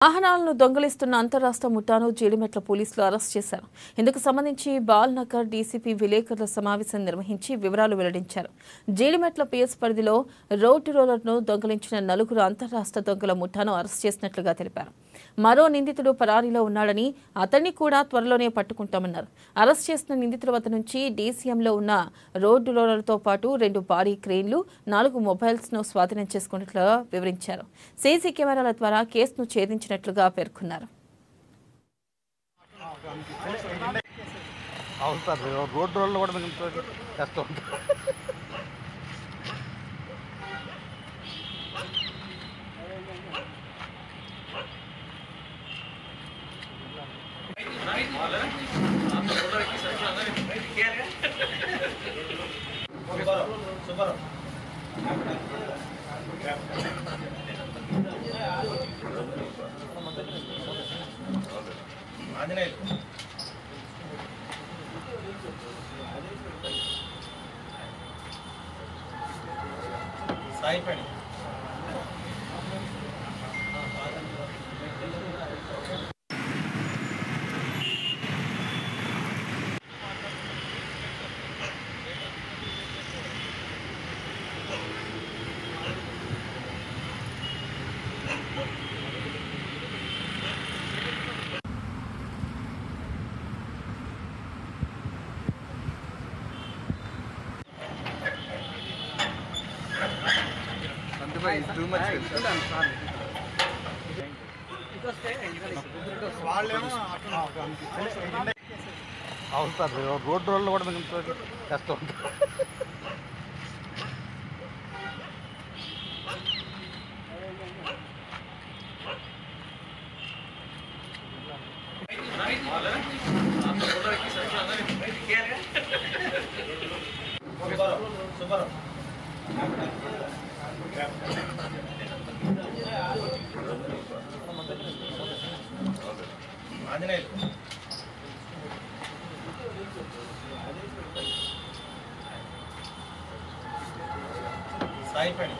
వాహనాలను దొంగిలిస్తున్న అంతర్రాష్ట్ర ముఠాను జీడిమెట్ల పోలీసులు అరెస్ట్ చేశారు. ఇందుకు సంబంధించి బాల్నగర్ డీసీపీ విలేకరుల సమావేశం నిర్వహించి వివరాలు వెల్లడించారు. జీడిమెట్ల పిఎస్ పరిధిలో రోడ్డు రోలర్ను దొంగిలించిన 4 అంతర్రాష్ట్ర దొంగల ముఠాను అరెస్ట్ చేసినట్లుగా తెలిపారు. మరో నిందితుడు పరారీలో ఉన్నాడని, అతన్ని కూడా త్వరలోనే పట్టుకుంటామన్నారు. అరెస్ట్ చేసిన నిందితుల వద్ద నుంచి డీసీఎంలో ఉన్న రోడ్డు రోలర్తో పాటు 2 భారీ క్రేన్లు, 4 మొబైల్స్ను స్వాధీనం చేసుకున్నట్లుగా వివరించారు. సీసీ కెమెరాల ద్వారా కేసును ఛేదించినట్లుగా పేర్కొన్నారు. సాయిపడి అవును సార్, రోడ్డు రోడ్లు కూడా కష్టం. సాయిపడి